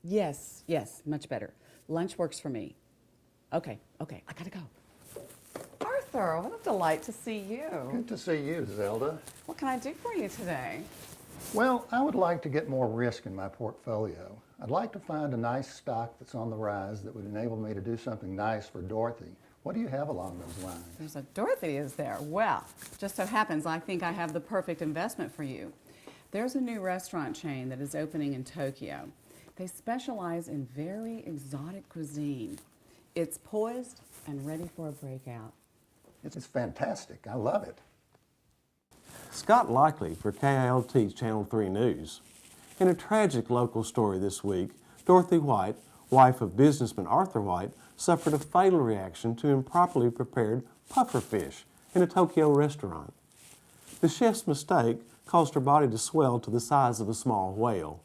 Yes, yes, much better. Lunch works for me. Okay, okay, I gotta go. Arthur, what a delight to see you. Good to see you, Zelda. What can I do for you today? Well, I would like to get more risk in my portfolio. I'd like to find a nice stock that's on the rise that would enable me to do something nice for Dorothy. What do you have along those lines? There's a Dorothy, is there? Well, just so happens I think I have the perfect investment for you. There's a new restaurant chain that is opening in Tokyo. They specialize in very exotic cuisine. It's poised and ready for a breakout. It's fantastic. I love it. Scott Likely for KILT's Channel 3 News. In a tragic local story this week, Dorothy White, wife of businessman Arthur White, suffered a fatal reaction to improperly prepared puffer fish in a Tokyo restaurant. The chef's mistake caused her body to swell to the size of a small whale.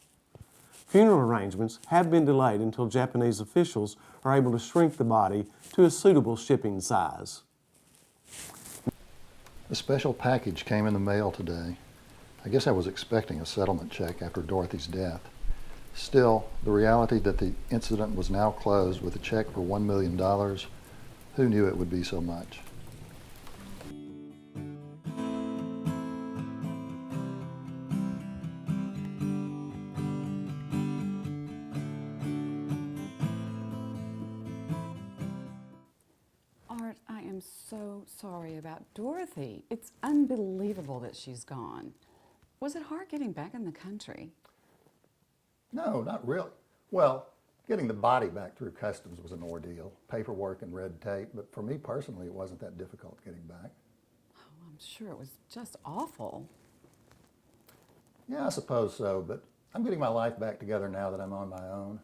Funeral arrangements have been delayed until Japanese officials are able to shrink the body to a suitable shipping size. A special package came in the mail today. I guess I was expecting a settlement check after Dorothy's death. Still, the reality that the incident was now closed with a check for $1 million, who knew it would be so much? Art, I am so sorry about Dorothy. It's unbelievable that she's gone. Was it hard getting back in the country? No, not really. Well, getting the body back through customs was an ordeal, paperwork and red tape, but for me personally, it wasn't that difficult getting back. Oh, I'm sure it was just awful. Yeah, I suppose so, but I'm getting my life back together now that I'm on my own.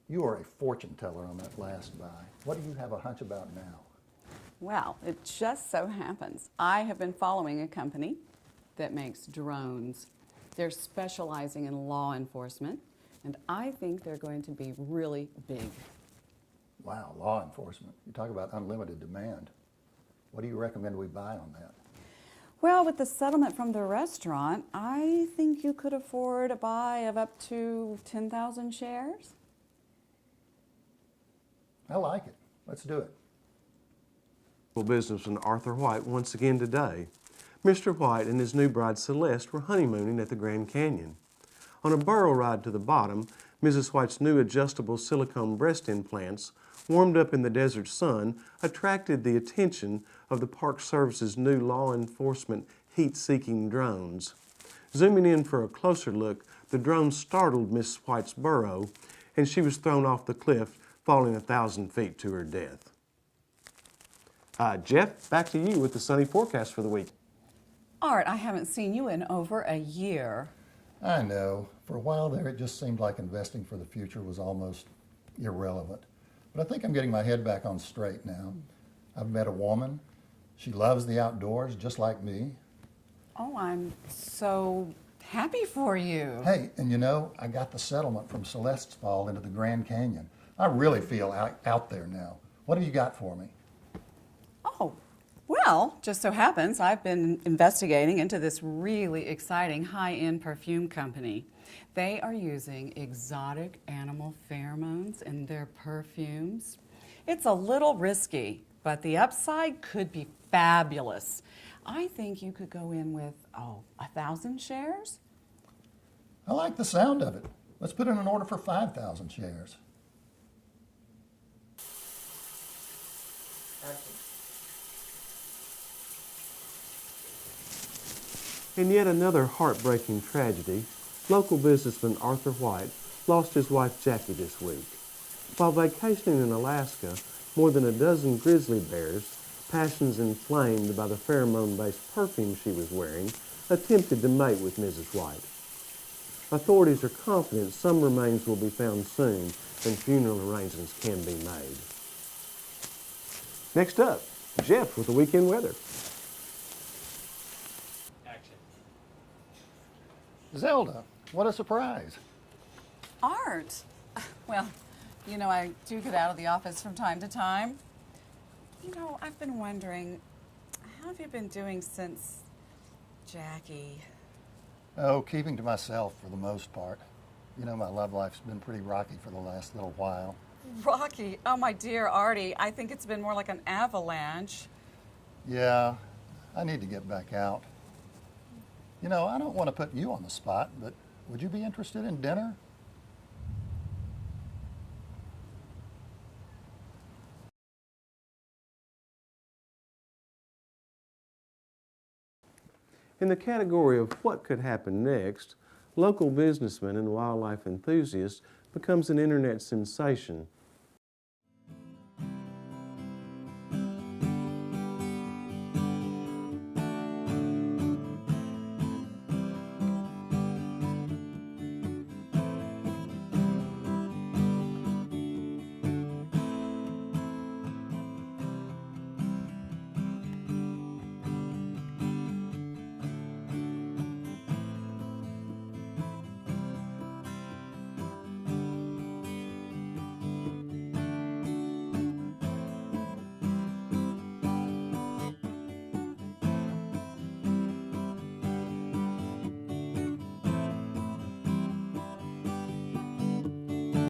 You were a fortune teller on that last buy. What do you have a hunch about now? Well, it just so happens I have been following a company that makes drones. They're specializing in law enforcement, and I think they're going to be really big. Wow, law enforcement. You talk about unlimited demand. What do you recommend we buy on that? Well, with the settlement from the restaurant, I think you could afford a buy of up to 10,000 shares. I like it. Let's do it. Businessman Arthur White once again today. Mr. White and his new bride Celeste were honeymooning at the Grand Canyon. On a burro ride to the bottom, Mrs. White's new adjustable silicone breast implants, warmed up in the desert sun, attracted the attention of the Park Service's new law enforcement heat-seeking drones. Zooming in for a closer look, the drone startled Miss White's burro, and she was thrown off the cliff, falling 1,000 feet to her death. Jeff, back to you with the sunny forecast for the week. Art, I haven't seen you in over a year. I know. For a while there, it just seemed like investing for the future was almost irrelevant. But I think I'm getting my head back on straight now. I've met a woman. She loves the outdoors just like me. Oh, I'm so happy for you. Hey, and you know, I got the settlement from Celeste's fall into the Grand Canyon. I really feel out there now. What have you got for me? Oh, well, just so happens I've been investigating into this really exciting high-end perfume company. They are using exotic animal pheromones in their perfumes. It's a little risky, but the upside could be fabulous. I think you could go in with, 1,000 shares? I like the sound of it. Let's put in an order for 5,000 shares. In yet another heartbreaking tragedy, local businessman Arthur White lost his wife Jackie this week. While vacationing in Alaska, more than a dozen grizzly bears, passions inflamed by the pheromone-based perfume she was wearing, attempted to mate with Mrs. White. Authorities are confident some remains will be found soon and funeral arrangements can be made. Next up, Jeff with the weekend weather. Zelda, what a surprise. Art? Well, you know, I do get out of the office from time to time. You know, I've been wondering, how have you been doing since Jackie? Oh, keeping to myself for the most part. You know, my love life's been pretty rocky for the last little while. Rocky, oh my dear Artie, I think it's been more like an avalanche. Yeah, I need to get back out. You know, I don't want to put you on the spot, but would you be interested in dinner? In the category of what could happen next, local businessman and wildlife enthusiast becomes an internet sensation